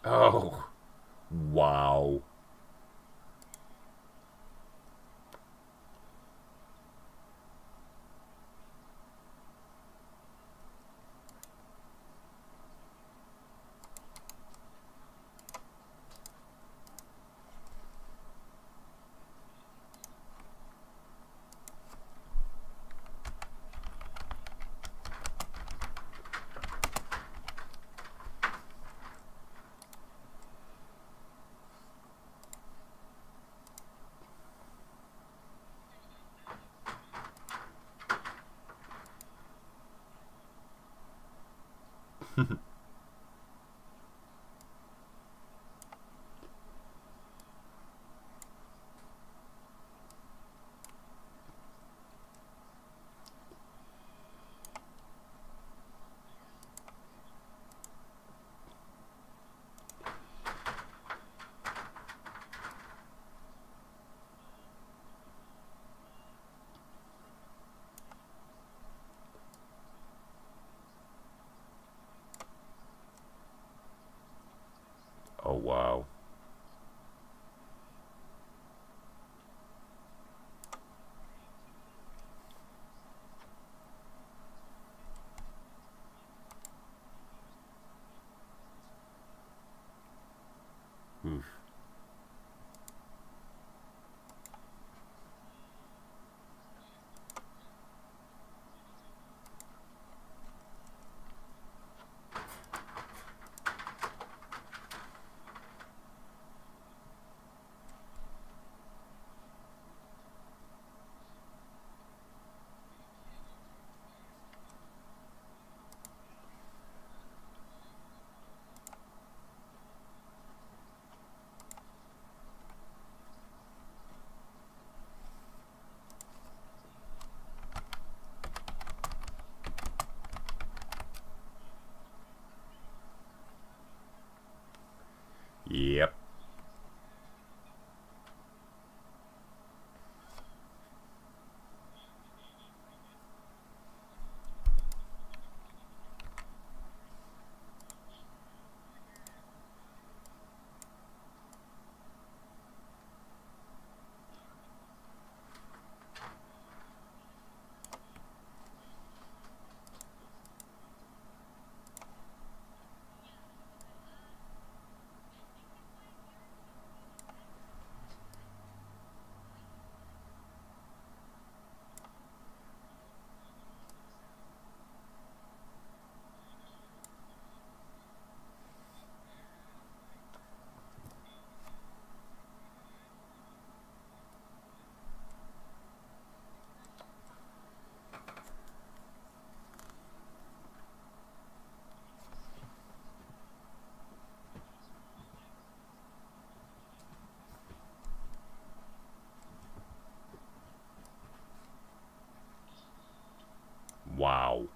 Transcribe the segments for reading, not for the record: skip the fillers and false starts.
Oh, wow. Oh, wow. Oof. Yep. Wow.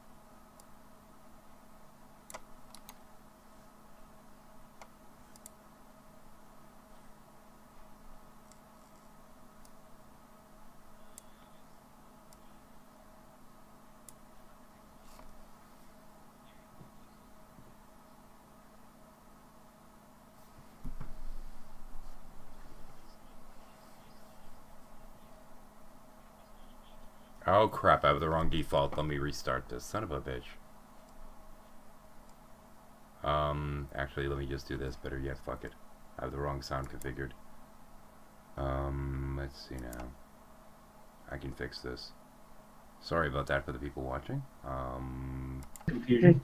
Oh, crap. I have the wrong default. Let me restart this. Son of a bitch. Actually, let me just do this. Better yet, fuck it. I have the wrong sound configured. Let's see now. I can fix this. Sorry about that for the people watching. Confusion.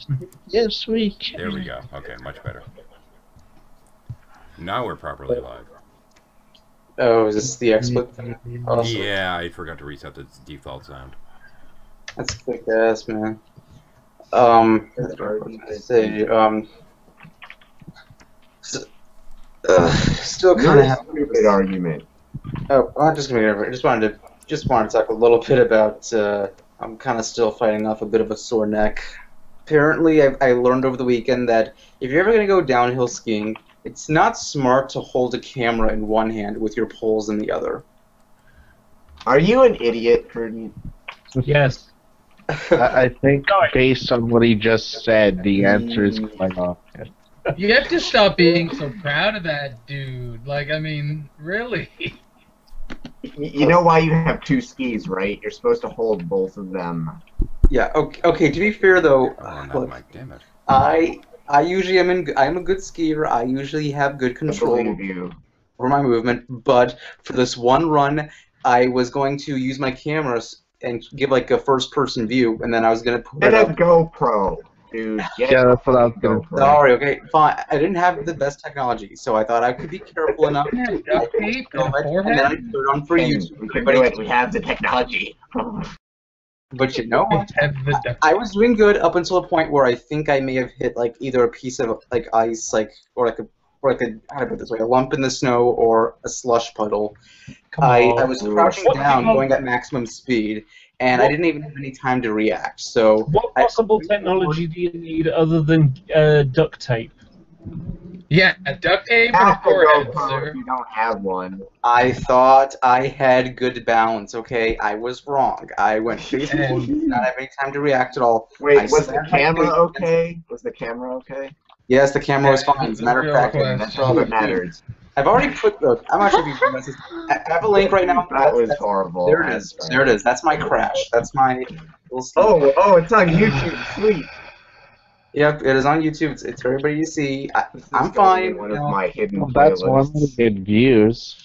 Yes, we can. There we go. Okay, much better. Now we're properly live. Oh, is this the XSplit? Awesome. Yeah, I forgot to reset the default sound. That's kick ass, man. That's right. Say, still kind of have a stupid argument. Oh, I'm just gonna get over it. Just wanted to talk a little bit about. I'm kind of still fighting off a bit of a sore neck. Apparently, I learned over the weekend that if you're ever gonna go downhill skiing, it's not smart to hold a camera in one hand with your poles in the other. Are you an idiot, Jordan? Yes. I think based on what he just said, the answer is quite obvious. You have to stop being so proud of that dude. Like, I mean, really? You know why you have two skis, right? You're supposed to hold both of them. Yeah. Okay. Okay. To be fair, though, Oh, on that look, mic, damn it. I usually I'm a good skier. I usually have good I control believe you. over my movement. But for this one run, I was going to use my cameras and give like a first-person view, and then I was gonna put Get it a up. GoPro, dude. Get Yeah, a that's what I was fucking gonna GoPro. Sorry. Okay. Fine. I didn't have the best technology, so I thought I could be careful enough. You have I duct could tape film and a it, and then I forehead? put it on for Ken, YouTube. we can Everybody do it. can- We have the technology. But you know what? Have the duct I was doing good up until a point where I think I may have hit like either a piece of like ice, like or like a how do I put this, like a lump in the snow or a slush puddle. Come I on. was crouching What down, technology- going at maximum speed, and I What- didn't even have any time to react. So What possible technology do you need other than duct tape? Yeah, a duct tape and a Have a forehead, GoPro sir. if you don't have one. I thought I had good balance. Okay, I was wrong. I went face forward, did not have any time to react at all. Wait, I was the slammed my camera face okay? Was the camera okay? Yes, the camera was Yeah, fine. As a the matter of real fact, question. That's all that matters. I've already put. Look, I'm not sure if you've noticed this. I have a link right now. That was horrible. There it is. There it is. That's my crash. That's my. Little Oh, it's on YouTube. Sweet. Yep, it is on YouTube. It's for everybody to see. This is I'm gonna be fine. One you of know. my hidden Well, that's one playlists. of the good views.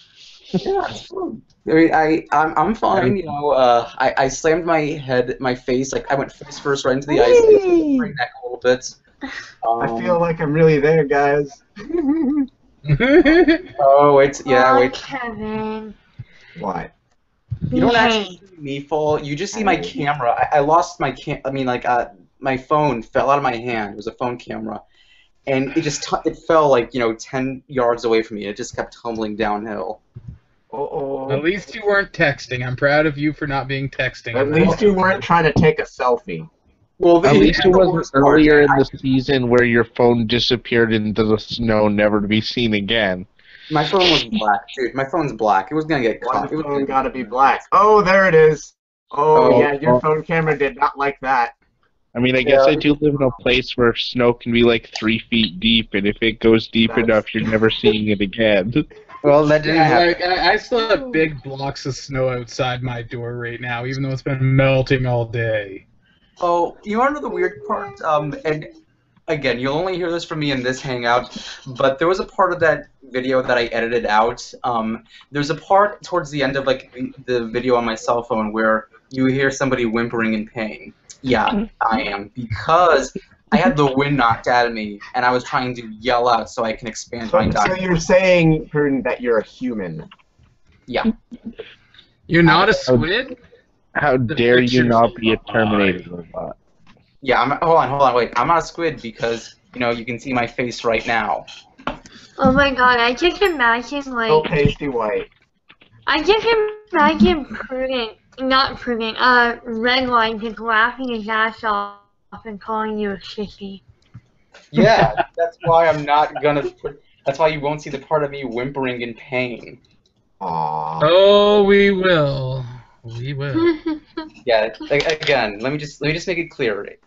Yeah, it's fun. I mean, I'm fine. You know, I slammed my face, like I went face first right into the ice. I slammed my neck a little bit. I feel like I'm really there, guys. Oh wait, yeah, Oh, wait. Kevin. What? You don't Behave. actually see me fall. You just see my camera. I lost my I mean, like my phone fell out of my hand. It was a phone camera, and it just it fell like 10 yards away from me. It just kept tumbling downhill. Uh-oh. At least you weren't texting. I'm proud of you for not being texting. At least you weren't trying to take a selfie. Well, At least it the wasn't worst part, earlier in the season where your phone disappeared into the snow, never to be seen again. My phone was black, dude. My phone's black. It was gonna get One caught. It was phone gotta be black. Oh, there it is. Oh, yeah, your phone camera did not like that. I mean, I guess Yeah. I do live in a place where snow can be like 3 feet deep, and if it goes deep That's- enough, you're never seeing it again. Well, that didn't Yeah, happen. like I still have big blocks of snow outside my door right now, even though it's been melting all day. Oh, you want to know the weird part? And again, you'll only hear this from me in this hangout, but there was a part of that video that I edited out. There's a part towards the end of like the video on my cell phone where you hear somebody whimpering in pain. Yeah, I am, because I had the wind knocked out of me, and I was trying to yell out so I can expand my So diaphragm. you're saying, Prudent, that you're a human. Yeah. You're not a squid? How The dare you pictures not be a are Terminator robot? Yeah, hold on, wait. I'm not a squid because, you can see my face right now. Oh my god, I just imagine, So like, pasty white. I just imagine Red Line just laughing his ass off and calling you a sissy. Yeah, that's why I'm not gonna that's why you won't see the part of me whimpering in pain. Aww. Oh, we will. We will. Yeah, again, let me just make it clear.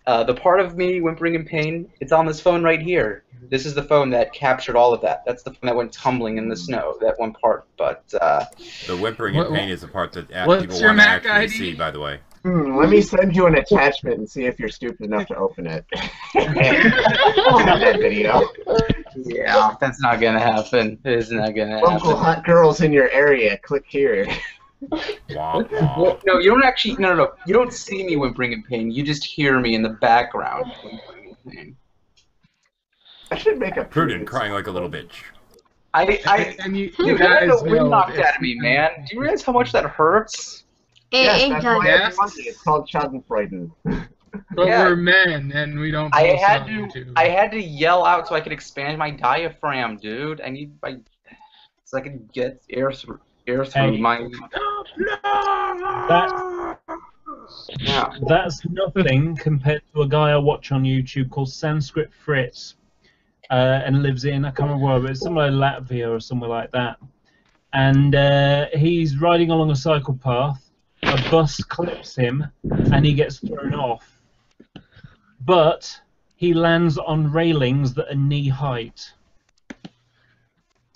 The part of me whimpering in pain, it's on this phone right here. This is the phone that captured all of that. That's the phone that went tumbling in the snow, that one part. But, The whimpering in What- pain is the part that what's people your want to Mac actually ID? see, by the way. Let me send you an attachment and see if you're stupid enough to open it. I'll have that video. yeah, that's not gonna happen. It's not gonna Local happen. hot girls in your area, click here. Wah, wah. Well, no, you don't actually. No. You don't see me whimpering in pain. You just hear me in the background whimpering in pain. I should make a Prudent crying like a little bitch. And you Dude, guys I had the wind know knocked if- out of me, man. Do you realize how much that hurts? Yes, It that's does. why Yes. it's funny. It's called Schadenfreude. But Yeah. we're men, and we don't I post had on to. YouTube. I had to yell out so I could expand my diaphragm, dude. So I could get air through Hey. my. Yeah. That's nothing compared to a guy I watch on YouTube called Sanskrit Fritz, and lives in, I can't remember where, but it's somewhere in Latvia or somewhere like that. And he's riding along a cycle path, a bus clips him, and he gets thrown off. But he lands on railings that are knee height,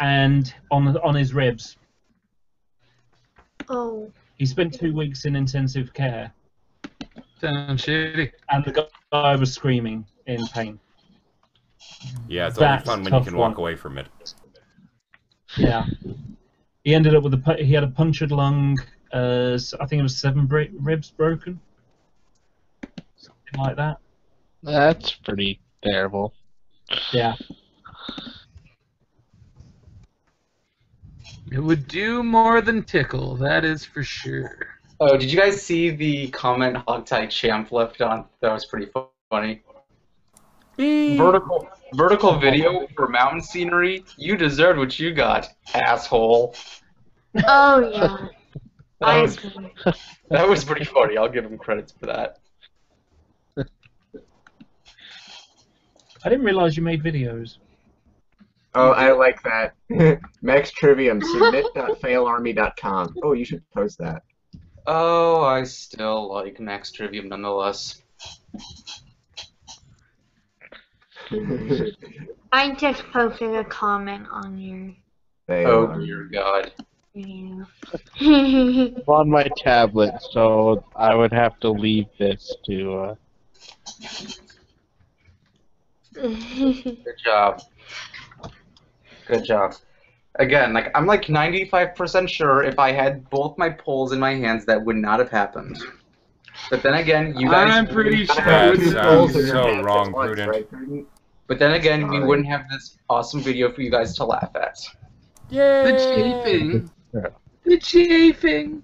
and on his ribs. Oh. He spent 2 weeks in intensive care, Sounds shitty. and the guy was screaming in pain. Yeah, it's only That's fun a when you tough can walk one. away from it. Yeah. He ended up with he had a punctured lung. I think it was 7 ribs broken, something like that. That's pretty terrible. Yeah. It would do more than tickle, that is for sure. Oh, did you guys see the comment Hogtie Champ left on? That was pretty funny. Vertical video for mountain scenery. You deserved what you got, asshole. Oh, yeah. I That was, agree. that was pretty funny. I'll give him credits for that. I didn't realize you made videos. Oh, I like that. Max Trivium, submit.failarmy.com. Oh, you should post that. Oh, I still like Max Trivium nonetheless. I just posted a comment on your Oh Fail dear God. video. I'm on my tablet, so I would have to leave this to. Good job. Good job. Again, like I'm like 95% sure if I had both my poles in my hands that would not have happened. But then again, you guys. I'm pretty sure it That wouldn't sounds have. so wrong, Prudent. Right, Prudent? But then again, we Sorry. wouldn't have this awesome video for you guys to laugh at. The chafing. The chafing.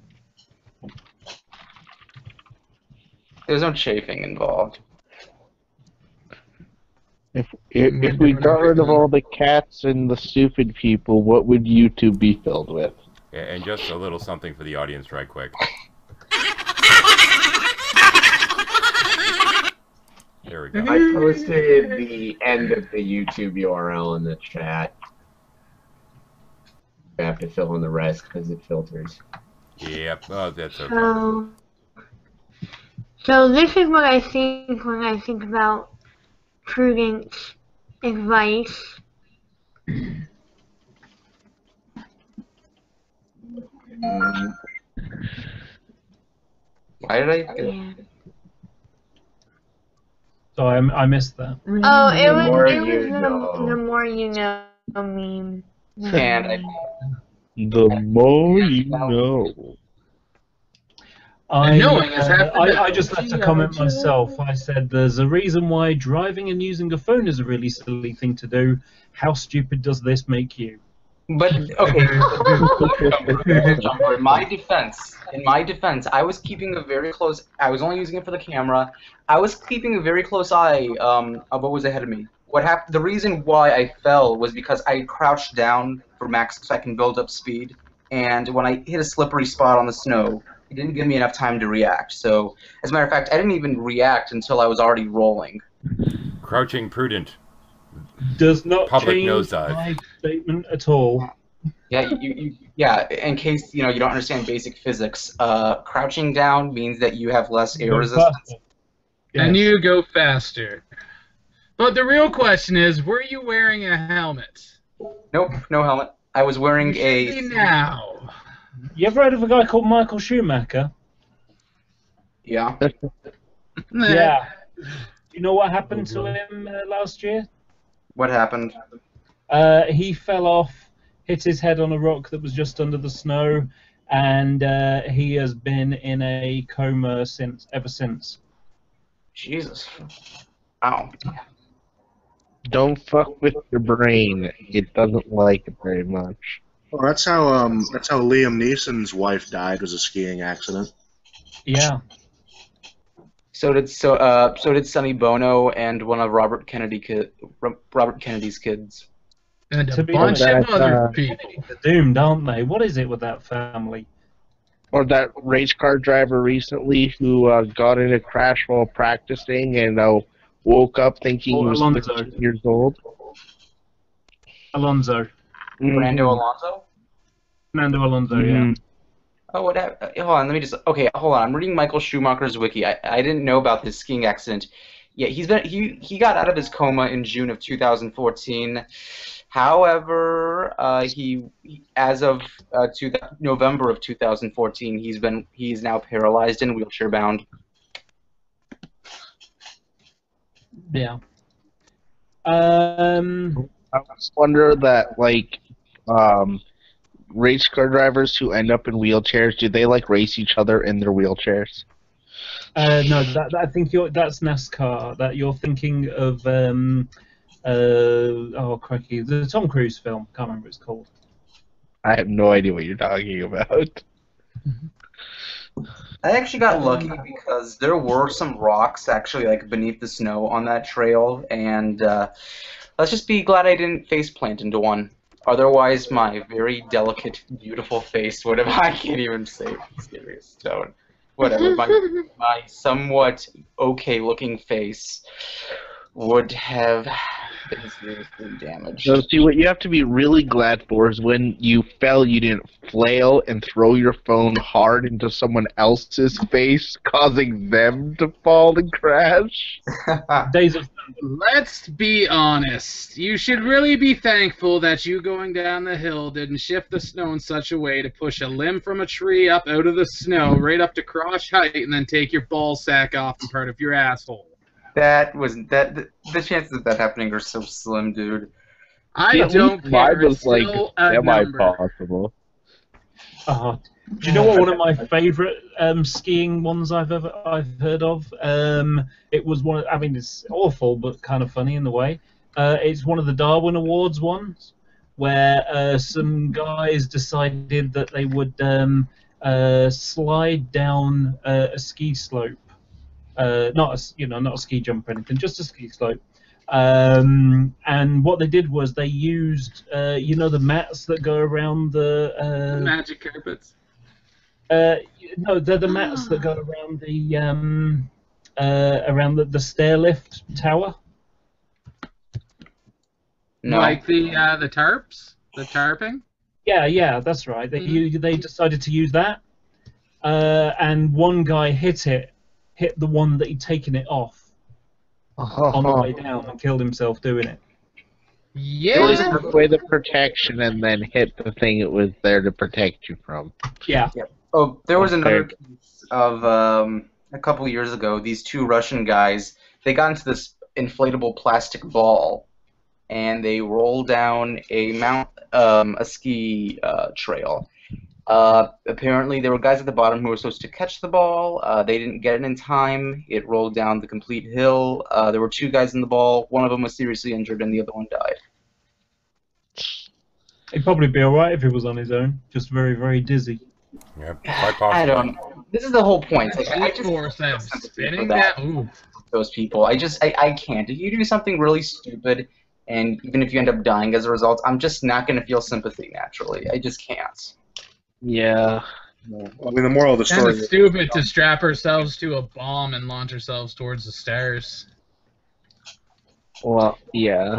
There's no chafing involved. If we got rid of all the cats and the stupid people, what would YouTube be filled with? Yeah, and just a little something for the audience right quick. There we go. I posted the end of the YouTube URL in the chat. I have to fill in the rest because it filters. Yep, oh, that's okay. So this is what I think when I think about Prudence advice. Why did I get... Yeah. So I missed that. Oh, it was, more it you was know. the more you know meme. And I... The more you know. Knowing is half the I just left a battle. comment myself. I said there's a reason why driving and using a phone is a really silly thing to do. How stupid does this make you? But, okay. In my defense, I was keeping a very close... I was only using it for the camera. I was keeping a very close eye of what was ahead of me. What happened? The reason why I fell was because I crouched down for max so I can build up speed. And when I hit a slippery spot on the snow, it didn't give me enough time to react. So, as a matter of fact, I didn't even react until I was already rolling. Crouching Prudent. Does not Public change nosedive. my statement at all. Yeah, yeah. In case you don't understand basic physics, crouching down means that you have less air resistance. And Yes. you go faster. But the real question is, were you wearing a helmet? Nope, no helmet. I was wearing You should be now. You ever heard of a guy called Michael Schumacher? Yeah. Yeah. You know what happened to him last year? What happened? He fell off, hit his head on a rock that was just under the snow, and he has been in a coma ever since. Jesus. Ow. Don't fuck with your brain. It doesn't like it very much. Well, that's how Liam Neeson's wife died, was a skiing accident. Yeah. So did Sonny Bono and one of Robert Kennedy's kids. And To a be bunch honest, of other people. They're doomed, aren't they? What is it with that family? Or that race car driver recently who got in a crash while practicing and woke up thinking he was Alonso. 13 years old. Alonso. Fernando Alonso? Fernando Alonso, yeah. Mhm. Oh, what happened? Hold on, let me just... Okay, hold on. I'm reading Michael Schumacher's wiki. I didn't know about this skiing accident. Yeah, he got out of his coma in June of 2014. However, as of November of 2014, he's now paralyzed and wheelchair bound. Yeah. I just wonder that, like, race car drivers who end up in wheelchairs, do they, like, race each other in their wheelchairs? No, I think that's NASCAR. That you're thinking of oh crikey, the Tom Cruise film. Can't remember what it's called. I have no idea what you're talking about. I actually got lucky because there were some rocks actually like beneath the snow on that trail, and let's just be glad I didn't face plant into one. Otherwise, my very delicate, beautiful face would have. I can't even say serious stone. Whatever. My somewhat okay-looking face would have been seriously damaged. So, see, what you have to be really glad for is when you fell, you didn't flail and throw your phone hard into someone else's face, causing them to fall and crash. Days of Let's be honest. You should really be thankful that you going down the hill didn't shift the snow in such a way to push a limb from a tree up out of the snow right up to crotch height and then take your ball sack off and part of your asshole. The chances of that happening are so slim, dude. I don't care. Mine was It's like still a number. semi-possible. Do you know what one of my favourite skiing ones I've heard of? It was one. I mean, it's awful, but kind of funny in the way. It's one of the Darwin Awards ones, where some guys decided that they would slide down a ski slope, not a ski jump or anything, just a ski slope. And what they did was they used, the mats that go around the Magic carpets. no, they're the mats that go around the stair lift tower. No. Like the tarps, the tarping. Yeah, that's right. They decided to use that, and one guy hit the one that he'd taken it off on the way down and killed himself doing it. Yeah. Took away the protection and then hit the thing it was there to protect you from. Yeah. Oh, there was another case of a couple of years ago. These two Russian guys, they got into this inflatable plastic ball, and they rolled down a ski trail. Apparently, there were guys at the bottom who were supposed to catch the ball. They didn't get it in time. It rolled down the complete hill. There were two guys in the ball. One of them was seriously injured, and the other one died. He'd probably be alright if he was on his own, just very, very dizzy. Yeah, quite possible. I don't. This is the whole point. Like, I just Or feel sense. sympathy Spinning for that. Ooh. those people. I can't. If you do something really stupid, and even if you end up dying as a result, I'm just not going to feel sympathy naturally. I just can't. Yeah. I mean, the moral of the Kind story of is stupid to strap ourselves to a bomb and launch ourselves towards the stars. Well, yeah.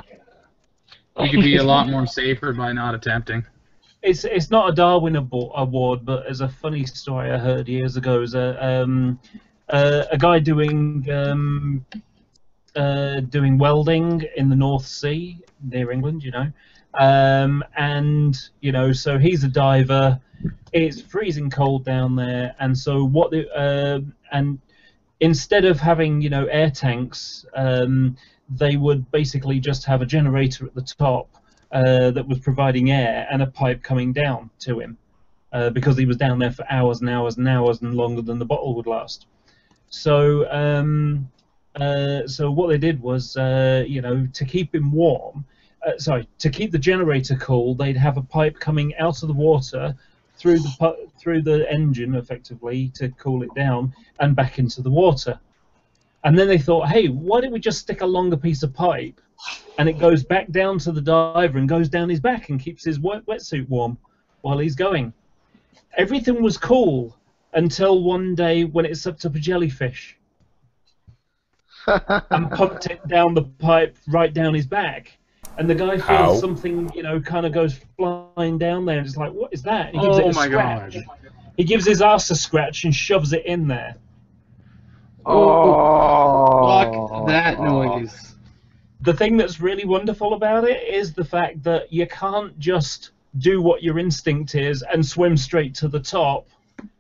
We could be a lot more safer by not attempting. It's not a Darwin Award, but as a funny story I heard years ago, is a guy doing welding in the North Sea near England, and so he's a diver. It's freezing cold down there, and so and instead of having air tanks, they would basically just have a generator at the top that was providing air and a pipe coming down to him because he was down there for hours and hours and hours and longer than the bottle would last. So so what they did was to keep him warm, to keep the generator cool, they'd have a pipe coming out of the water through the engine effectively to cool it down and back into the water. And then they thought, hey, why don't we just stick a longer piece of pipe and it goes back down to the diver and goes down his back and keeps his wetsuit warm while he's going. Everything was cool until one day when it sucked up a jellyfish and pumped it down the pipe right down his back. And the guy feels something, kind of goes flying down there and it's like, what is that? And he gives it a scratch. God. He gives his ass a scratch and shoves it in there. Fuck that noise. The thing that's really wonderful about it is the fact that you can't just do what your instinct is and swim straight to the top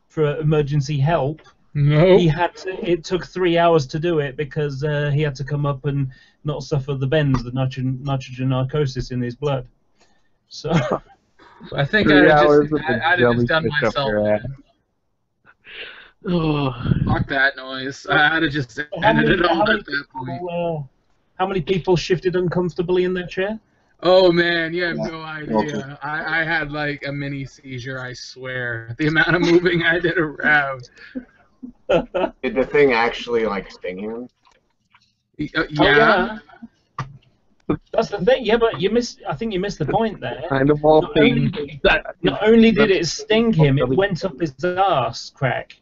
for emergency help. No. He had to, it took 3 hours to do it because he had to come up and not suffer the bends, the nitrogen narcosis in his blood. So I think 3 I'd hours with have the just done jellyfish up myself. your ass. Oh. Fuck that noise. I'd have just ended it all at that point. How many people shifted uncomfortably in their chair? Oh man, you have no idea. I had like a mini seizure, I swear. The amount of moving I did around. Did the thing actually like sting him? Yeah. Oh, yeah. That's the thing, yeah, but I think you missed the point there. Kind of all Not only, things. not only did it sting him, it went up his ass crack.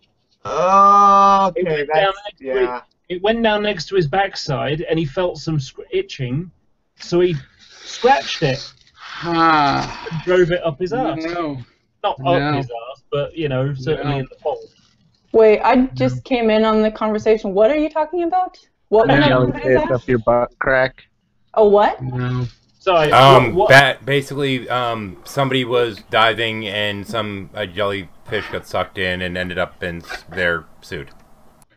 Oh, It okay, went down that's, next to yeah. It went down next to his backside, and he felt some itching, so he scratched it Ah. and drove it up his ass. No. Not No. up his ass, but, you know, certainly No. in the hole. Wait, I just came in on the conversation. What are you talking about? What went up somebody's Jellyfish ass? up your butt crack. Oh, what? No. Sorry, Basically, somebody was diving and a jellyfish got sucked in and ended up in their suit.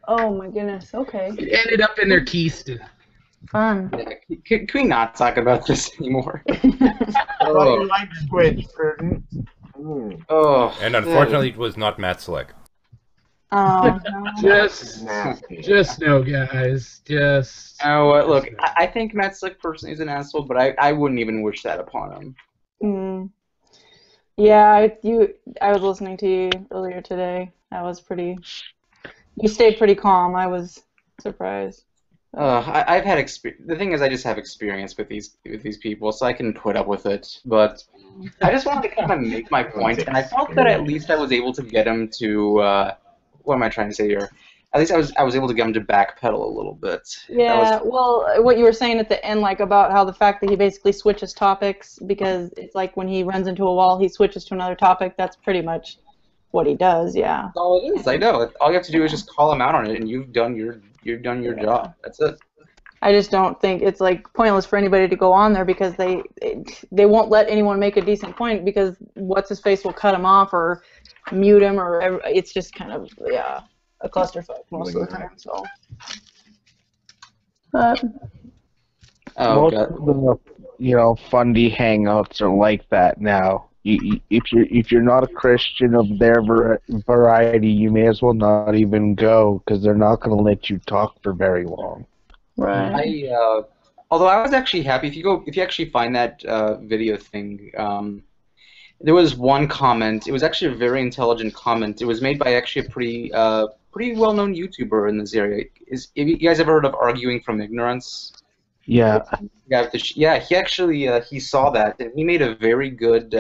Oh my goodness. Okay. It ended up in their keister. Fun. Yeah, can we not talk about this anymore? Oh, you like squid, Curtin. Oh, And unfortunately, it was not Matt Slick. No. Just no, guys. Just. Oh, look, I think Matt Slick personally is an asshole, but I wouldn't even wish that upon him. Yeah, I was listening to you earlier today. You stayed pretty calm. I was surprised. I've had experience. The thing is, I just have experience with these people, so I can put up with it. But I just wanted to kind of make my point, and I felt that at least I was able to get him to. What am I trying to say here? At least I was able to get him to backpedal a little bit. Yeah, well, what you were saying at the end, like about how the fact that he basically switches topics because it's like when he runs into a wall, he switches to another topic. That's pretty much what he does. Yeah. That's all it is. I know. All you have to do is just call him out on it, and you've done your job. That's it. I just don't think it's like pointless for anybody to go on there because they won't let anyone make a decent point because what's his face will cut him off or mute him or it's just kind of a clusterfuck most of the time. So, but Oh, Most God. of the fundy hangouts are like that now. If you're not a Christian of their variety, you may as well not even go because they're not going to let you talk for very long. right. Although I was actually happy if you actually find that video thing. There was one comment. It was actually a very intelligent comment. It was made by actually a pretty well-known YouTuber in this area. Have you guys ever heard of arguing from ignorance? Yeah. Yeah, he actually he saw that and he made a very good.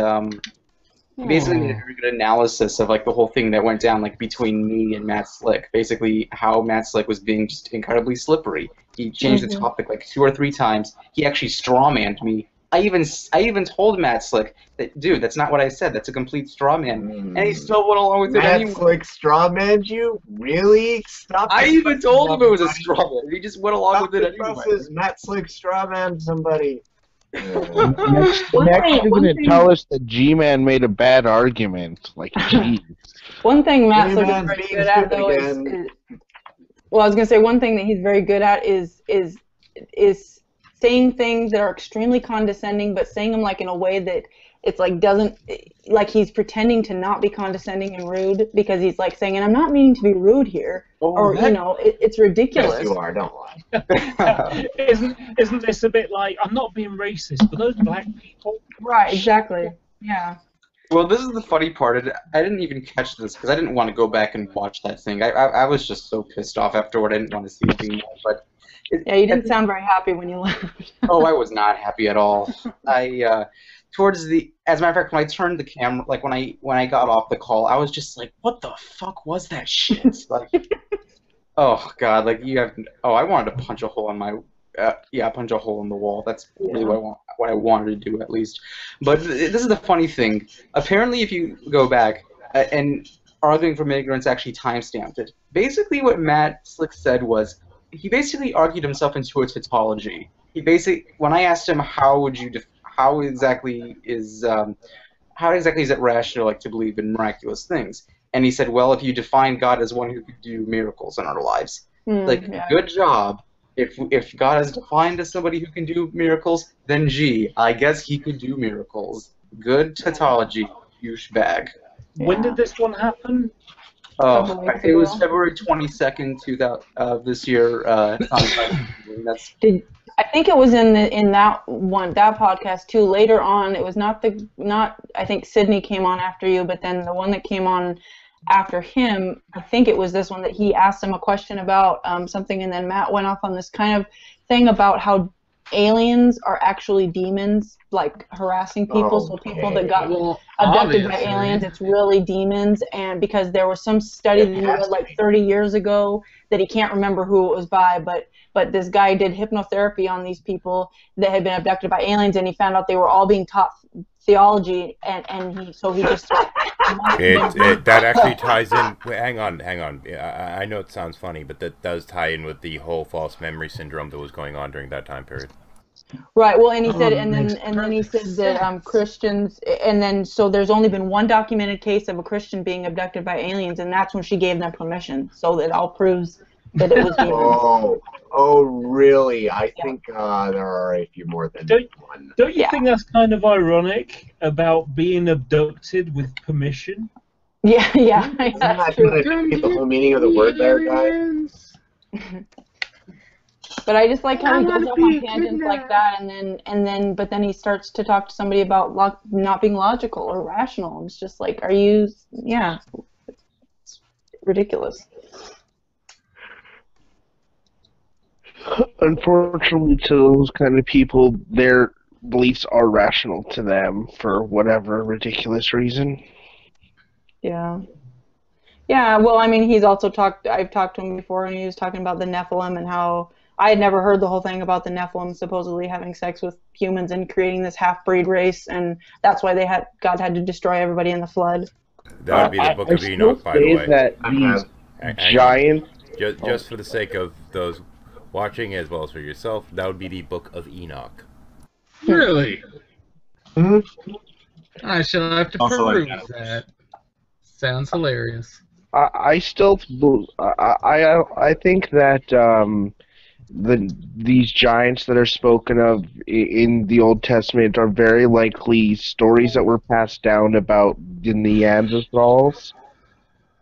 He basically made a very good analysis of like the whole thing that went down like between me and Matt Slick. Basically, how Matt Slick was being just incredibly slippery. He changed the topic like 2 or 3 times. He actually strawmanned me. I even told Matt Slick that, dude, that's not what I said. That's a complete straw man, and he still went along with it Matt anyway. Slick strawmanned you? Really? Stop. I even told him it was a straw man. He just went along with it anyway. Matt Slick strawman somebody. Next, you're going to tell us that G-Man made a bad argument. Like, geez. One thing Matt Slick is Man's very being good at stupid though again. well, I was gonna say one thing that he's very good at is saying things that are extremely condescending, but saying them like in a way that it's like doesn't like he's pretending to not be condescending and rude because he's like saying, and I'm not meaning to be rude here, or it's ridiculous. Yes, you are. Don't lie. Isn't this a bit like I'm not being racist, but those black people? Right. Exactly. Yeah. Well, this is the funny part. I didn't even catch this because I didn't want to go back and watch that thing. I was just so pissed off afterward. I didn't want to see anything more. But Yeah, you didn't sound very happy when you left. oh, I was not happy at all. Towards the, as a matter of fact, when I turned the camera, like when I got off the call, I was just like, what the fuck was that shit? Like, oh God, like you have. Oh, I wanted to punch a hole in my. Punch a hole in the wall. That's really what I wanted to do, at least. But this is the funny thing. Apparently, if you go back, and arguing from ignorance actually timestamped it. Basically, what Matt Slick said was he basically argued himself into a tautology. When I asked him how exactly is it rational, like, to believe in miraculous things, and he said, well, if you define God as one who could do miracles in our lives, good job. If God is defined as somebody who can do miracles, then gee, I guess he could do miracles. Good tautology, douchebag. When did this one happen? Oh, it was February 22nd, this year. That's I think it was in that podcast too. Later on, it was not I think Sydney came on after you, but then the one that came on after him, I think it was this one that he asked him a question about something, and then Matt went off on this kind of thing about how aliens are actually demons, like harassing people. So people that got abducted by aliens, it's really demons. And because there was some study that he read like 30 years ago that he can't remember who it was by, but this guy did hypnotherapy on these people that had been abducted by aliens, and he found out they were all being taught theology, and he just that actually ties in. Wait, hang on. I know it sounds funny, but that does tie in with the whole false memory syndrome that was going on during that time period. Right. Well, and he said, and then he said that Christians, and then so there's only been one documented case of a Christian being abducted by aliens, and that's when she gave them permission. So that all proves that it was demons. Oh, really? I think there are a few more than one. Don't you think that's kind of ironic about being abducted with permission? Yeah. Isn't that the whole meaning of the word there, guys? But I just like how he goes off on tangents like that, but then he starts to talk to somebody about not being logical or rational. It's just like, it's ridiculous. Unfortunately, to those kind of people, their beliefs are rational to them for whatever ridiculous reason. Yeah. Yeah, well, I mean, I've talked to him before, and he was talking about the Nephilim and how I had never heard the whole thing about the Nephilim supposedly having sex with humans and creating this half-breed race, and that's why God had to destroy everybody in the flood. That would be the Book of Enoch, by the way. That these giants... Just for the sake of those watching as well as for yourself, that would be the Book of Enoch. Really? Mm-hmm. I shall have to peruse that. Sounds hilarious. I think that these giants that are spoken of in the Old Testament are very likely stories that were passed down about the Neanderthals.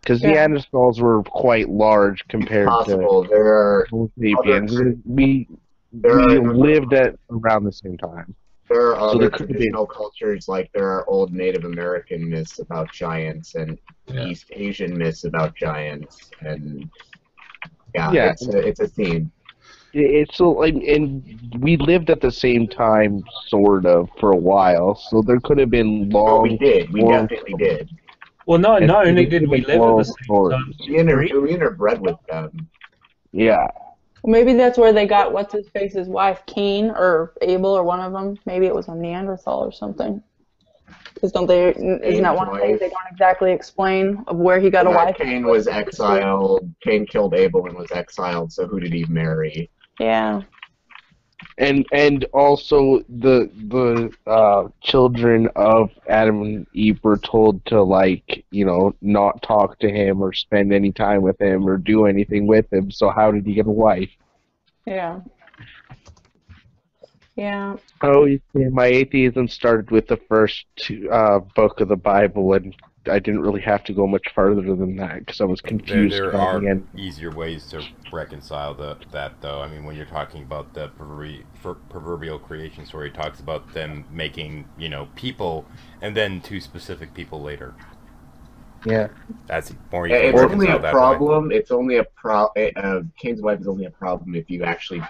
Because Neanderthals were quite large compared to Sapiens. We lived at around the same time. There are other traditional cultures, like there are old Native American myths about giants and East Asian myths about giants, and it's a theme. It's like, and we lived at the same time, sort of, for a while. So there could have been long. Oh, we did. We definitely did. Well, not only did we live at the same time. We interbred with them. Yeah. Well, maybe that's where they got what's-his-face's wife, Cain, or Abel, or one of them. Maybe it was a Neanderthal or something. Because isn't that one of the things they don't exactly explain of where he got a wife? Cain was exiled. Cain killed Abel and was exiled, so who did he marry? Yeah. And also the children of Adam and Eve were told to not talk to him or spend any time with him or do anything with him. So how did he get a wife? Yeah. Yeah. Oh, my atheism started with the first book of the Bible, and I didn't really have to go much farther than that because I was confused. There are easier ways to reconcile that, though. I mean, when you're talking about the proverbial creation story, it talks about them making, people, and then two specific people later. Yeah, that's more easy. It's only a problem. It's only a Cain's wife is only a problem if you actually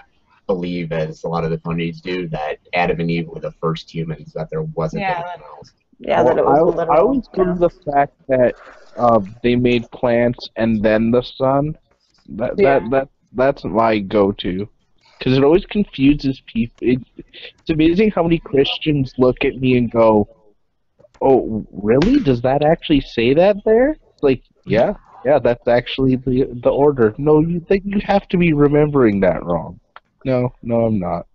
believe, as a lot of the funnies do, that Adam and Eve were the first humans, that there wasn't anything else. Yeah, that it was literal. I always give the fact that they made plants and then the sun. That's my go-to, because it always confuses people. It's amazing how many Christians look at me and go, "Oh, really? Does that actually say that there?" Like, Yeah, that's actually the order. No, you have to be remembering that wrong. No, I'm not.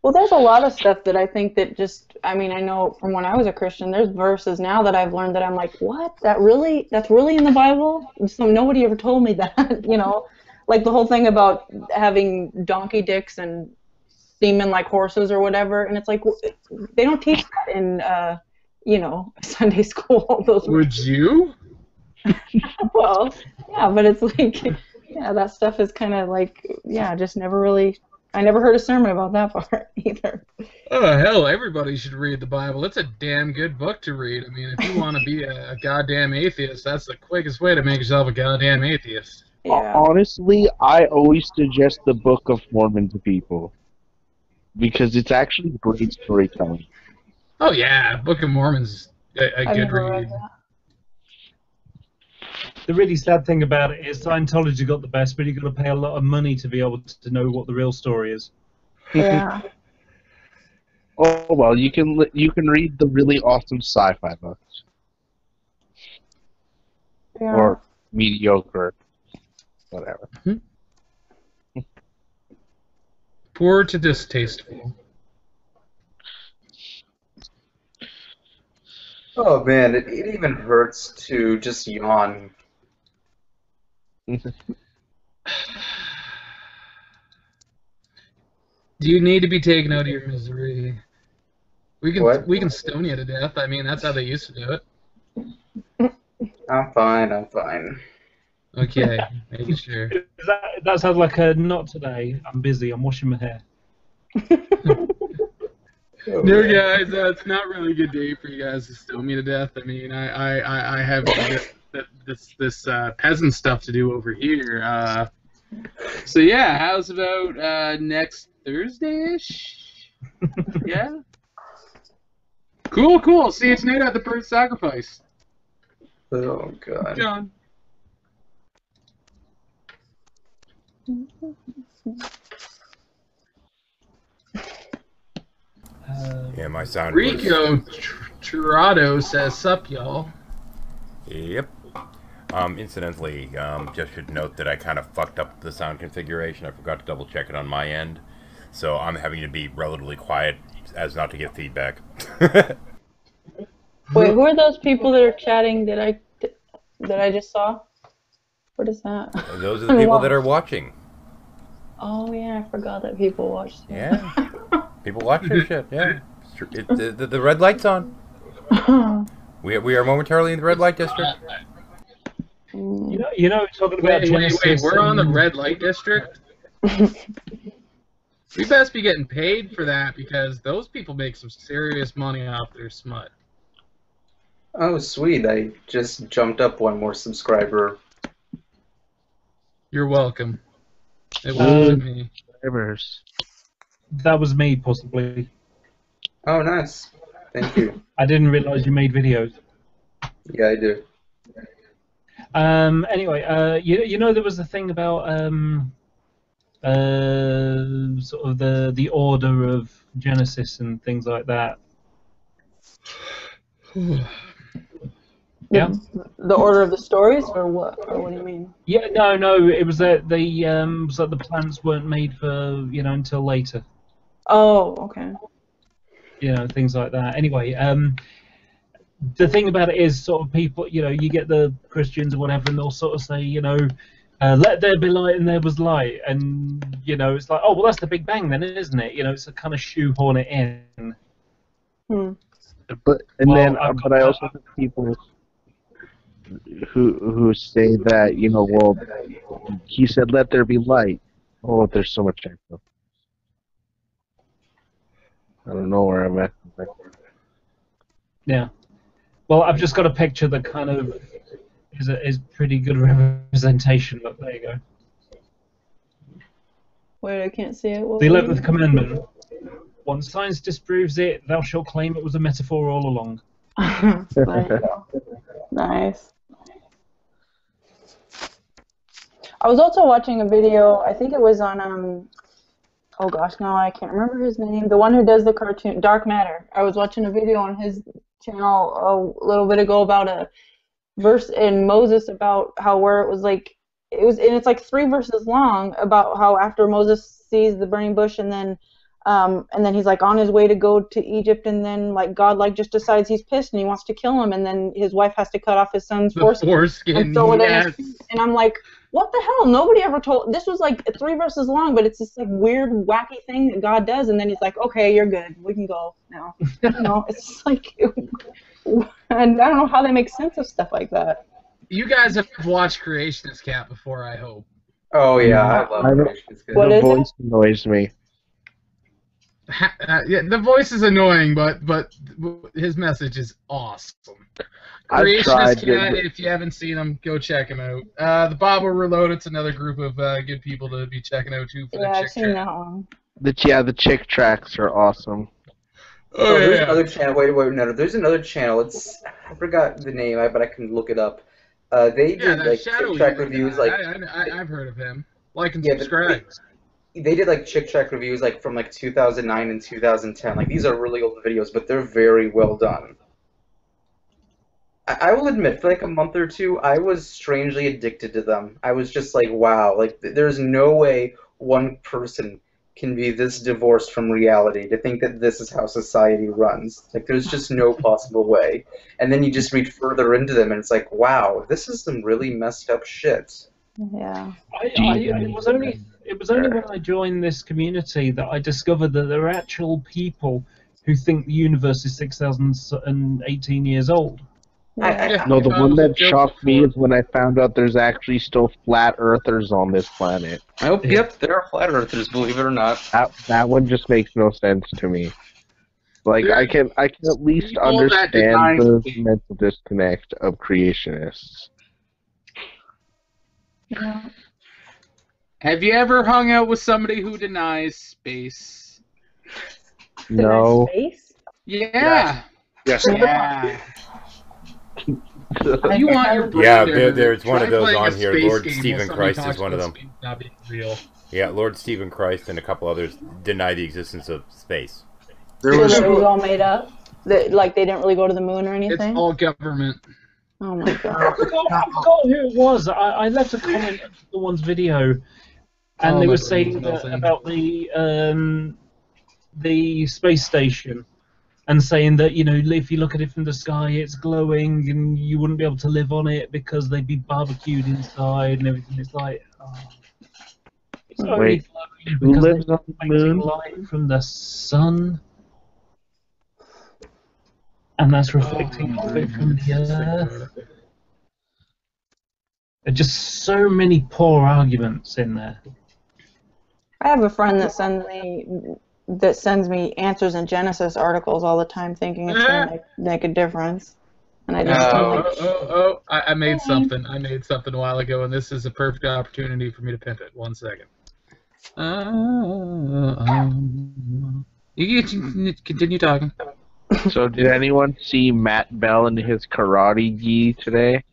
Well, there's a lot of stuff that I think that just, I mean, I know from when I was a Christian, there's verses now that I've learned that I'm like, what? That's really in the Bible? So nobody ever told me that, you know? Like the whole thing about having donkey dicks and semen like horses or whatever, and it's like, they don't teach that in, Sunday school. Would you? Well, yeah, but it's like, yeah, that stuff is kind of like, yeah, just never really. I never heard a sermon about that part either. Oh, hell, everybody should read the Bible. It's a damn good book to read. I mean, if you want to be a goddamn atheist, that's the quickest way to make yourself a goddamn atheist. Yeah. Honestly, I always suggest the Book of Mormon to people because it's actually great storytelling. Oh, yeah, Book of Mormon's a good read. The really sad thing about it is Scientology got the best, but you've got to pay a lot of money to be able to know what the real story is. Yeah. Oh well, you can read the really awesome sci-fi books. Yeah. Or mediocre, whatever. Poor to distasteful. Oh man, it even hurts to just yawn. Do you need to be taken out of your misery? We can stone you to death. I mean, that's how they used to do it. I'm fine. Okay, making sure. That sounds like a not today. I'm busy. I'm washing my hair. No, guys, it's not really a good day for you guys to stone me to death. I mean, I have this peasant stuff to do over here. So yeah, how's about next Thursday-ish? Yeah. Cool. See you tonight at the bird sacrifice. Oh god. John. Yeah, my sound Rico Tirado says, "Sup, y'all." Yep. Incidentally, just should note that I kind of fucked up the sound configuration. I forgot to double check it on my end, so I'm having to be relatively quiet as not to get feedback. Wait, who are those people that are chatting that I just saw? What is that? Those are the people that are watching. Oh yeah, I forgot that people watch. Yeah, people watch your shit. Yeah, the red light's on. We are momentarily in the red light district. You know, talking about wait, we're on the red light district? We best be getting paid for that because those people make some serious money off their smut. Oh sweet, I just jumped up one more subscriber. You're welcome. It wasn't me. That was me, possibly. Oh nice. Thank you. I didn't realize you made videos. Yeah, I do. Anyway, you know there was a thing about sort of the order of Genesis and things like that. Yeah. The order of the stories, or what? Or what do you mean? Yeah, no. It was that the plants weren't made for until later. Oh, okay. Things like that. Anyway, the thing about it is sort of people, you get the Christians or whatever, and they'll sort of say, let there be light, and there was light, and it's like, oh well, that's the Big Bang then, isn't it? It's a kind of shoehorn it in. But I also have people who say that well, he said let there be light. Oh, there's so much echo. I don't know where I'm at. Yeah. Well, I've just got a picture that kind of is pretty good representation. But there you go. Wait, I can't see it. The 11th commandment. Once science disproves it, thou shalt claim it was a metaphor all along. There you go. Nice. I was also watching a video, I think it was on, oh gosh, no, I can't remember his name, the one who does the cartoon, Dark Matter. I was watching a video on his channel a little bit ago about verse in Moses about how where it was like and it's like 3 verses long about how after Moses sees the burning bush and then he's like on his way to go to Egypt and then like God like just decides he's pissed and he wants to kill him and then his wife has to cut off his son's foreskin and throw it in his feet. And I'm like, what the hell? Nobody ever told. This was like 3 verses long, but it's this like weird, wacky thing that God does, and then he's like, okay, you're good, we can go now. It's just like, and I don't know how they make sense of stuff like that. You guys have watched Creationist Cat before, I hope. Oh yeah, I love Creationist Cat. What the is voice annoys me. Yeah, the voice is annoying, but his message is awesome. Creationist Cat, if you haven't seen him, go check him out. The Bible Reloaded's another group of good people to be checking out too. For I've seen that one. The chick tracks are awesome. There's another channel. Wait, no, there's another channel. I forgot the name, but I can look it up. They did like chick track reviews. Like I've heard of him. Like and subscribe. They did like chick track reviews like from like 2009 and 2010. Like these are really old videos, but they're very well done. I will admit, for like a month or two, I was strangely addicted to them. I was just like, wow, like there's no way one person can be this divorced from reality to think that this is how society runs. Like there's just no possible way. And then you just read further into them, and it's like, wow, this is some really messed up shit. Yeah. It was only when I joined this community that I discovered that there are actual people who think the universe is 6,018 years old. No, the one that shocked me is when I found out there's actually still flat earthers on this planet. Oh, yep, there are flat earthers, believe it or not. That one just makes no sense to me. Like I can at least understand the mental disconnect of creationists. Yeah. Have you ever hung out with somebody who denies space? No. Space? Yeah. Yes. Yeah. You want your there's one of those on here. Lord Stephen Christ is one of them. Not being real. Yeah, Lord Stephen Christ and a couple others deny the existence of space. So it was all made up? Like they didn't really go to the moon or anything? It's all government. Oh my god. I forgot who it was. I left a comment on someone's video, and they were saying about the space station, and saying that, you know, if you look at it from the sky, it's glowing, and you wouldn't be able to live on it because they'd be barbecued inside and everything. It's like, it's only glowing who because lives on the they're moon? light from the sun, and that's reflecting off it from the earth. There are just so many poor arguments in there. I have a friend that sends me answers in Genesis articles all the time, thinking it's going to make a difference. And I just I made something. I made something a while ago, and this is a perfect opportunity for me to pimp it. 1 second. You can continue talking. So did anyone see Matt Bell in his karate gi today?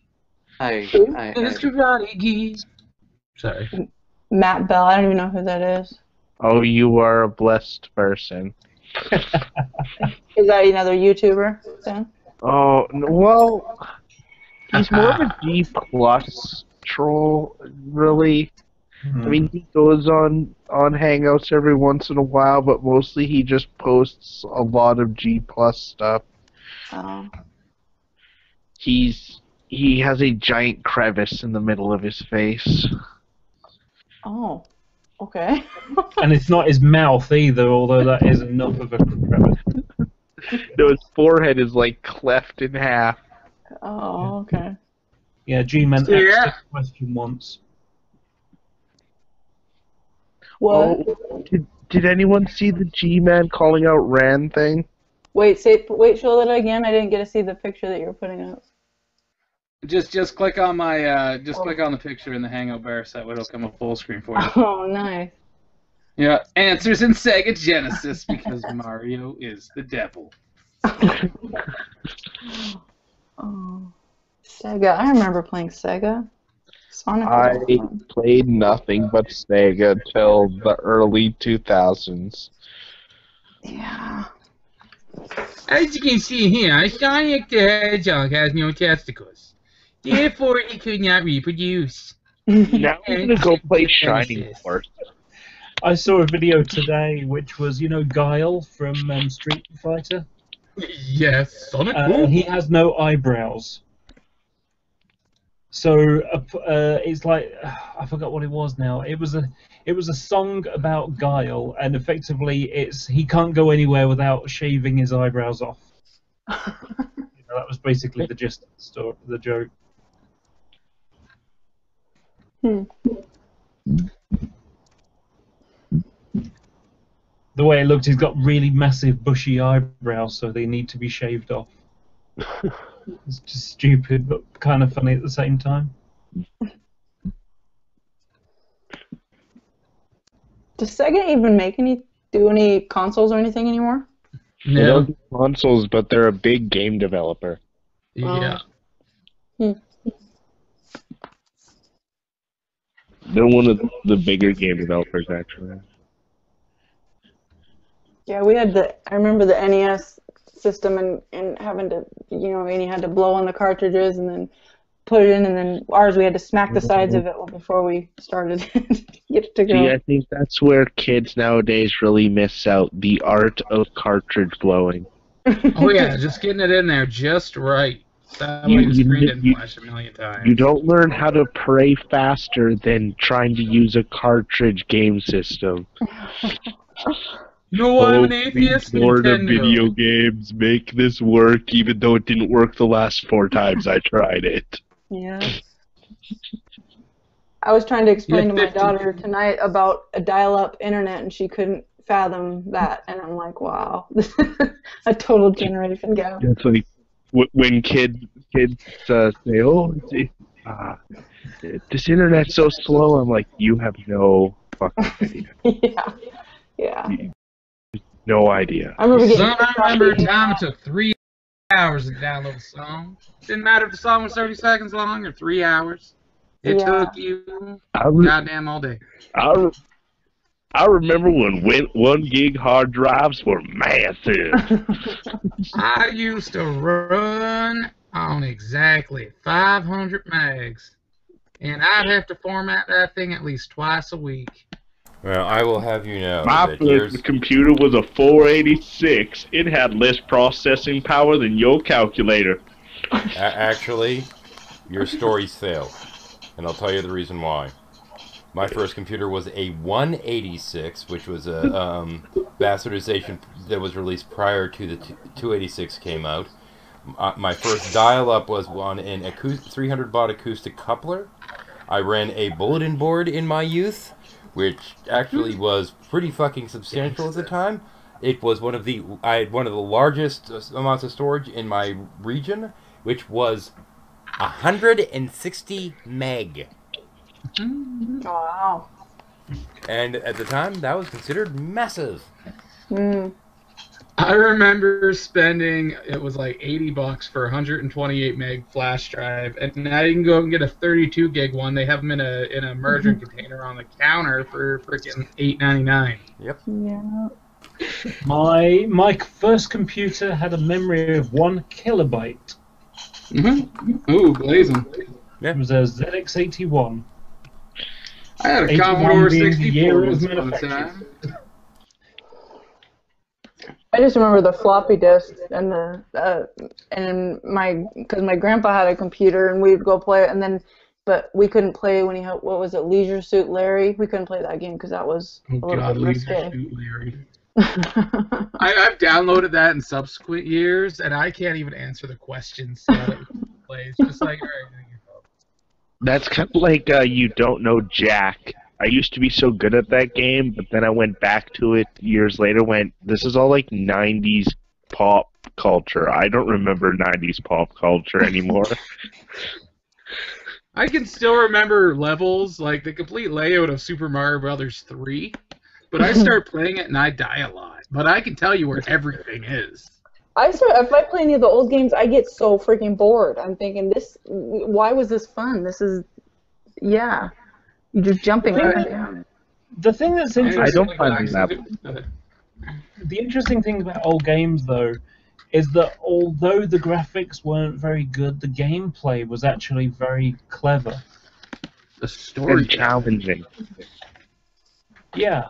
His karate gi. Sorry. Matt Bell, I don't even know who that is. Oh, you are a blessed person. Is that another YouTuber then? Oh, well, he's more of a G+ troll, really. I mean, he goes on Hangouts every once in a while, but mostly he just posts a lot of G+ stuff. Oh. He has a giant crevice in the middle of his face. Oh, okay. And it's not his mouth either, although that is enough of a crevice. No, his forehead is like cleft in half. Oh, okay. Yeah, G-Man asked a question once. What? Oh, did anyone see the G-Man calling out Rand thing? Wait, show that again. I didn't get to see the picture that you were putting up. Just click on my click on the picture in the Hangout bar so it'll come up full screen for you. Oh, nice. Yeah, answers in Sega Genesis because Mario is the devil. Oh, Sega. I remember playing Sega. Sonic. I played nothing but Sega till the early 2000s. Yeah. As you can see here, Sonic the Hedgehog has no testicles. Therefore, he could not reproduce. Now I'm gonna go play Shining Genesis. Force. I saw a video today, which was, Guile from Street Fighter. Yes, Sonic Boom. He has no eyebrows. So it's like I forgot what it was now. It was a song about Guile, and effectively he can't go anywhere without shaving his eyebrows off. That was basically the gist of the story, the joke. The way it looked, he's got really massive bushy eyebrows, so they need to be shaved off. It's just stupid, but kind of funny at the same time. Does Sega even do any consoles or anything anymore? They don't do consoles, but they're a big game developer. Yeah. They're one of the bigger game developers, actually. Yeah, I remember the NES system and having to, and you had to blow on the cartridges and then put it in, and then ours we had to smack the sides of it before we started to get it to go. See, I think that's where kids nowadays really miss out, the art of cartridge blowing. Oh yeah, just getting it in there just right. That way the screen didn't flash a million times. You don't learn how to pray faster than trying to use a cartridge game system. No, I'm an atheist. Florida video games make this work, even though it didn't work the last 4 times I tried it. Yeah. I was trying to explain to my daughter tonight about a dial-up internet, and she couldn't fathom that. And I'm like, wow, a total generation gap. It's like when kids say, "Oh, this internet's so slow," I'm like, "You have no fucking idea." Yeah. No idea. I remember a time it took 3 hours to download a song. Didn't matter if the song was 30 seconds long or 3 hours. It took you goddamn all day. I remember when 1 gig hard drives were massive. I used to run on exactly 500 megs, and I'd have to format that thing at least twice a week. Well, I will have you know My first computer was a 486. It had less processing power than your calculator. Actually, your stories fail, and I'll tell you the reason why. My first computer was a 186, which was a bastardization that was released prior to the 286 came out. My first dial-up was on an 300-baud acoustic coupler. I ran a bulletin board in my youth, which actually was pretty fucking substantial at the time. It was I had one of the largest amounts of storage in my region, which was 160 meg. Wow. And at the time, that was considered massive. I remember spending, it was like $80 for a 128 meg flash drive, and now you can go and get a 32 gig one. They have them in a immersion container on the counter for freaking $8.99. Yep. Yeah. My first computer had a memory of 1 kilobyte. Ooh, blazing. Yeah. It was a ZX81. I had a Commodore 64 once upon a time. I just remember the floppy disk and because my grandpa had a computer and we'd go play it, but we couldn't play when he had, what was it, Leisure Suit Larry? We couldn't play that game because that was a little bit risque. Leisure Suit Larry. I've downloaded that in subsequent years, and I can't even answer the questions that it plays. Just like, all right. That's kind of like You Don't Know Jack. I used to be so good at that game, but then I went back to it years later, this is all like 90s pop culture. I don't remember 90s pop culture anymore. I can still remember levels, like the complete layout of Super Mario Brothers 3, but I start playing it and I die a lot. But I can tell you where everything is. If I play any of the old games, I get so freaking bored. I'm thinking, why was this fun? You're just jumping up and down. The thing that's interesting, I don't find that. The interesting thing about old games, though, is that although the graphics weren't very good, the gameplay was actually very clever. The story and challenging. Yeah.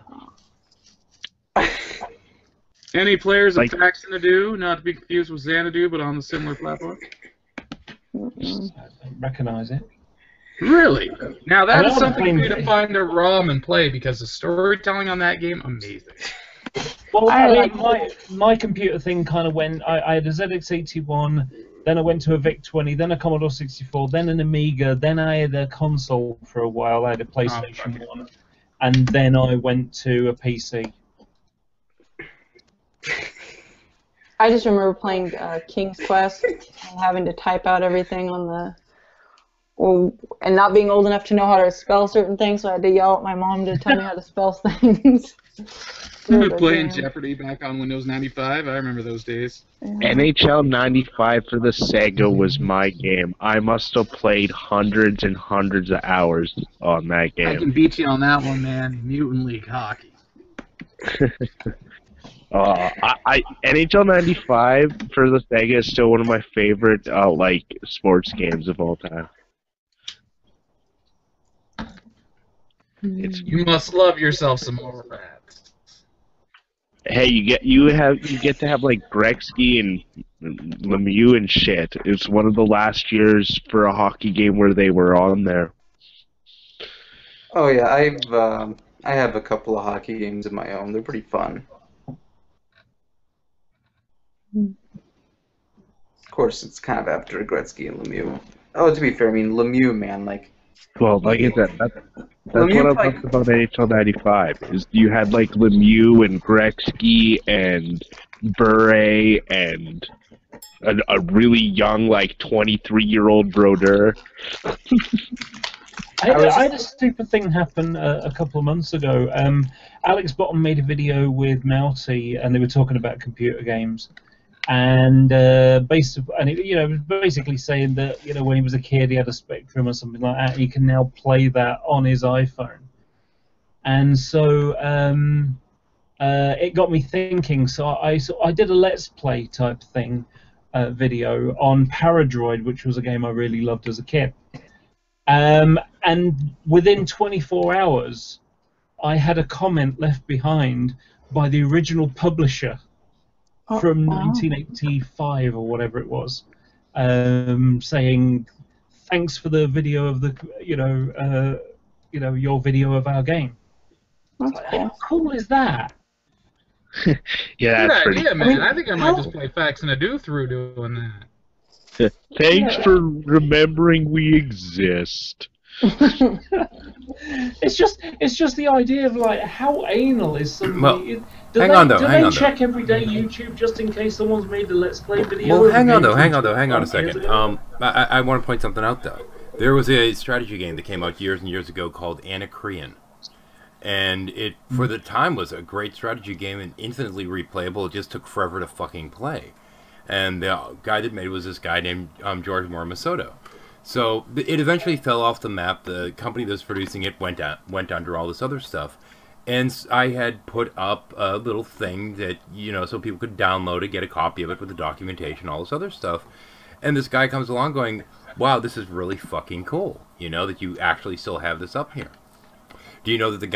Any players Like- of Xanadu, not to be confused with Xanadu, but on the similar platform? I don't recognize it. Really? Now that I is know something for the you to find a ROM and play, because the storytelling on that game, amazing. Well, I I like mean, my computer thing kind of went. I had a ZX81, then I went to a VIC-20, then a Commodore 64, then an Amiga, then I had a console for a while. I had a PlayStation 1, and then I went to a PC. I just remember playing King's Quest and having to type out everything on the, and not being old enough to know how to spell certain things, so I had to yell at my mom to tell me how to spell things. Playing Jeopardy back on Windows 95, I remember those days. NHL 95 for the Sega was my game. I must have played hundreds and hundreds of hours on that I game. can beat you on that one, man. Mutant League Hockey. NHL 95 for the Sega is still one of my favorite like sports games of all time. You must love yourself some more rats. Hey, you get to have like Gretzky and Lemieux and shit. It's one of the last years for a hockey game where they were on there. Oh yeah, I have a couple of hockey games of my own. They're pretty fun. Of course, it's kind of after Gretzky and Lemieux. Oh, to be fair, I mean Lemieux, man, like. Well, like I said, that's Lemieux what I loved about NHL 95 is you had like Lemieux and Gretzky and Bure and a really young like 23-year-old Brodeur. I had a stupid thing happen a couple of months ago. Alex Bottom made a video with Mousy, and they were talking about computer games. And basically saying that when he was a kid he had a Spectrum or something like that. He can now play that on his iPhone, and so it got me thinking. So I did a Let's Play type thing video on Paradroid, which was a game I really loved as a kid. And within 24 hours, I had a comment left behind by the original publisher. From 1985 or whatever it was, saying thanks for the video of the your video of our game. That's cool. How cool is that? Yeah, that's pretty. Yeah, man. I think I might just play Xanadu through doing that. Thanks for remembering we exist. It's just the idea of like how anal is somebody. Well, hang on though. Do they check every day YouTube just in case someone's made a Let's Play video? Well, hang on a second. I want to point something out though. There was a strategy game that came out years and years ago called Anacreon, and it for the time was a great strategy game and infinitely replayable. It just took forever to fucking play, and the guy that made it was this guy named George Morimosoto. So it eventually fell off the map. The company that was producing it went under all this other stuff, and I had put up a little thing that so people could download it, get a copy of it with the documentation, all this other stuff. And this guy comes along going, "Wow, this is really fucking cool. That you actually still have this up here. Do you know that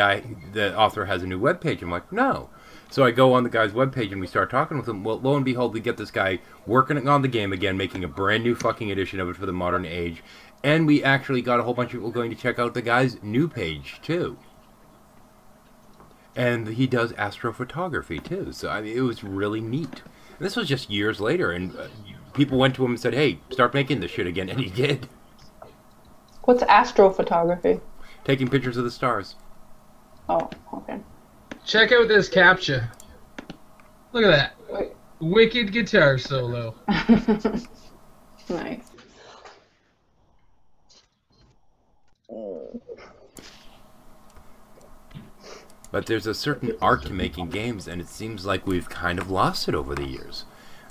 the author has a new webpage?" I'm like, "No." So I go on the guy's webpage and we start talking with him. Well, lo and behold, we get this guy working on the game again, making a brand new fucking edition of it for the modern age. And we actually got a whole bunch of people going to check out the guy's new page, too. And he does astrophotography, too. So, I mean, it was really neat. And this was just years later, and people went to him and said, "Hey, start making this shit again," and he did. What's astrophotography? Taking pictures of the stars. Oh, okay. Check out this captcha. Look at that. Wicked guitar solo. Nice. But there's a certain art to making games, and it seems like we've kind of lost it over the years.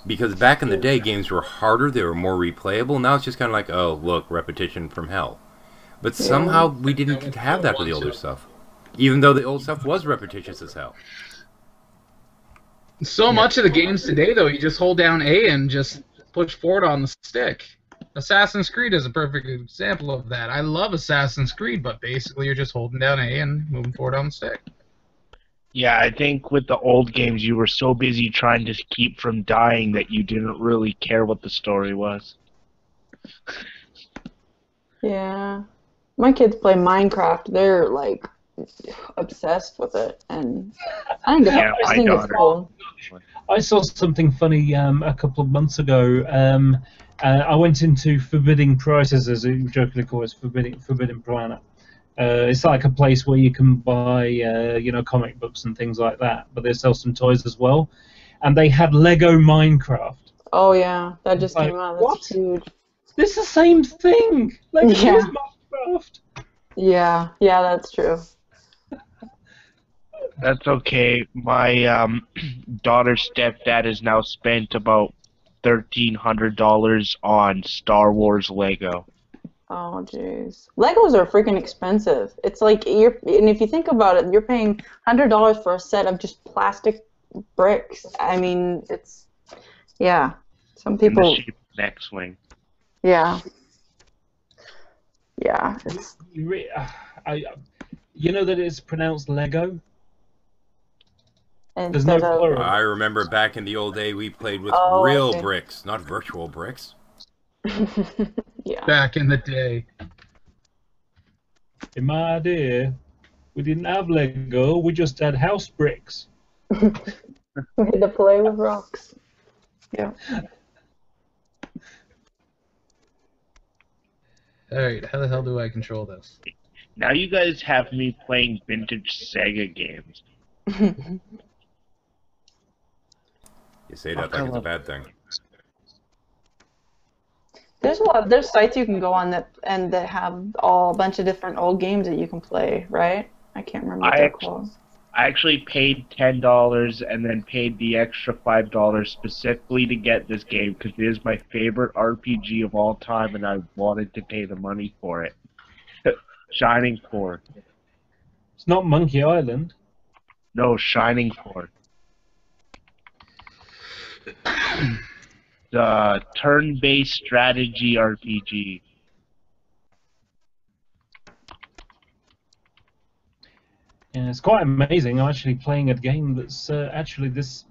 Because back in the day, games were harder, they were more replayable. Now it's just kind of like, oh, look, repetition from hell. But somehow we didn't have that with the older stuff. Even though the old stuff was repetitious as hell. So much of the games today, though, you just hold down A and just push forward on the stick. Assassin's Creed is a perfect example of that. I love Assassin's Creed, but basically you're just holding down A and moving forward on the stick. Yeah, I think with the old games, you were so busy trying to keep from dying that you didn't really care what the story was. Yeah. My kids play Minecraft. They're like obsessed with it, and I think it's cool. I saw something funny a couple of months ago. I went into Forbidding Prices, as we jokingly call it, Forbidden Planet. It's like a place where you can buy, comic books and things like that, but they sell some toys as well. And they had Lego Minecraft. Oh yeah, that just came out. That's huge. It's the same thing. Lego Minecraft. Yeah, that's true. That's okay. My daughter's stepdad has now spent about $1,300 on Star Wars Lego. Oh jeez, Legos are freaking expensive. It's like and if you think about it, you're paying $100 for a set of just plastic bricks. I mean, some people. In the shape of an X-wing. Yeah. It's... You know that it's pronounced Lego? There's no plural. I remember back in the old day we played with real bricks, not virtual bricks. Yeah. Back in the day. In my day, we didn't have Lego, we just had house bricks. We had to play with rocks. Yeah. Alright, how the hell do I control this? Now you guys have me playing vintage Sega games. You say that like it's a bad thing. There's sites you can go on that have a bunch of different old games that you can play, right? I can't remember what they're called. I actually paid $10 and then paid the extra $5 specifically to get this game because it is my favorite RPG of all time, and I wanted to pay the money for it. Shining Force. It's not Monkey Island. No, Shining Force. The turn-based strategy RPG. Yeah, it's quite amazing. I'm actually playing a game that's actually this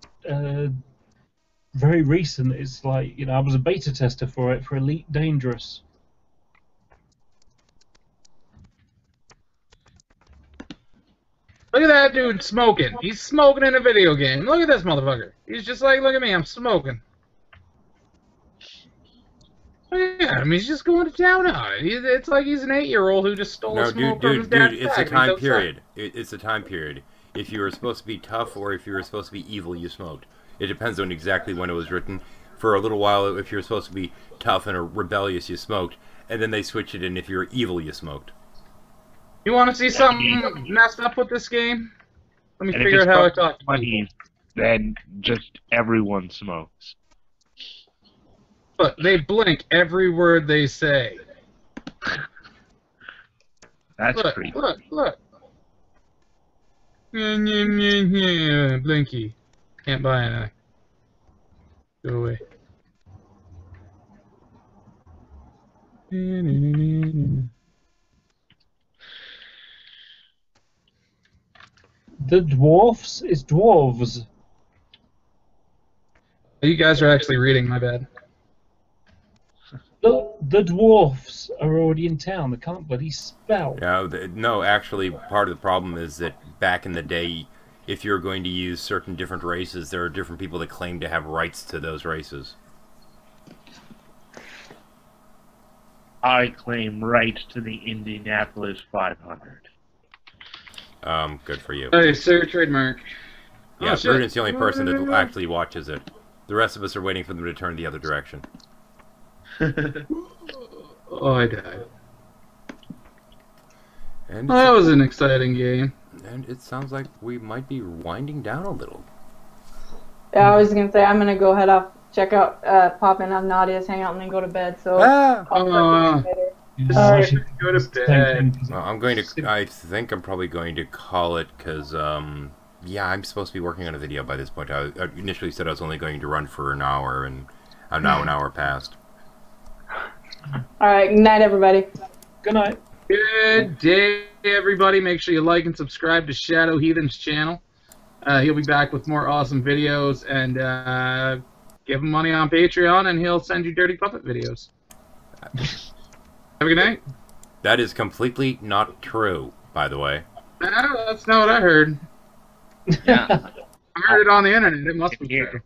very recent. It's like, I was a beta tester for it, for Elite Dangerous. Look at that dude smoking. He's smoking in a video game. Look at this motherfucker. He's just like, look at me, I'm smoking. Yeah, I mean, he's just going to town on it. It's like he's an 8-year-old who just stole a smoke from his dad's it's a bag. time period. It's a time period. If you were supposed to be tough or if you were supposed to be evil, you smoked. It depends on exactly when it was written. For a little while, if you were supposed to be tough and rebellious, you smoked. And then they switched it, and if you were evil, you smoked. You want to see something messed up with this game? Let me figure out how I talk to money, then just everyone smokes. Look, they blink every word they say. That's creepy. Look. Blinky. Can't buy anything. Go away. The dwarfs is dwarves. You guys are actually reading, my bad. The dwarfs are already in town. They can't bloody spell. Yeah, no, actually, part of the problem is that back in the day, if you're going to use certain different races, there are different people that claim to have rights to those races. I claim rights to the Indianapolis 500. Good for you. Hey, sir, trademark. Yeah, Bruden's the only person that actually watches it. The rest of us are waiting for them to turn the other direction. Oh, I died. And that was an exciting game. And it sounds like we might be winding down a little. Yeah, I was gonna say I'm gonna go head off, check out, pop in on Nadia's hangout, and then go to bed. So I'll talk to you later. Alright, go to bed. I think I'm probably going to call it because Yeah, I'm supposed to be working on a video by this point. I initially said I was only going to run for an hour, and I'm now an hour past. All right, good night, everybody. Good night. Good day, everybody. Make sure you like and subscribe to Shadow Heathen's channel. He'll be back with more awesome videos, and give him money on Patreon, and he'll send you Dirty Puppet videos. Have a good night. That is completely not true, by the way. No, that's not what I heard. Yeah. I heard it on the internet. It must be true.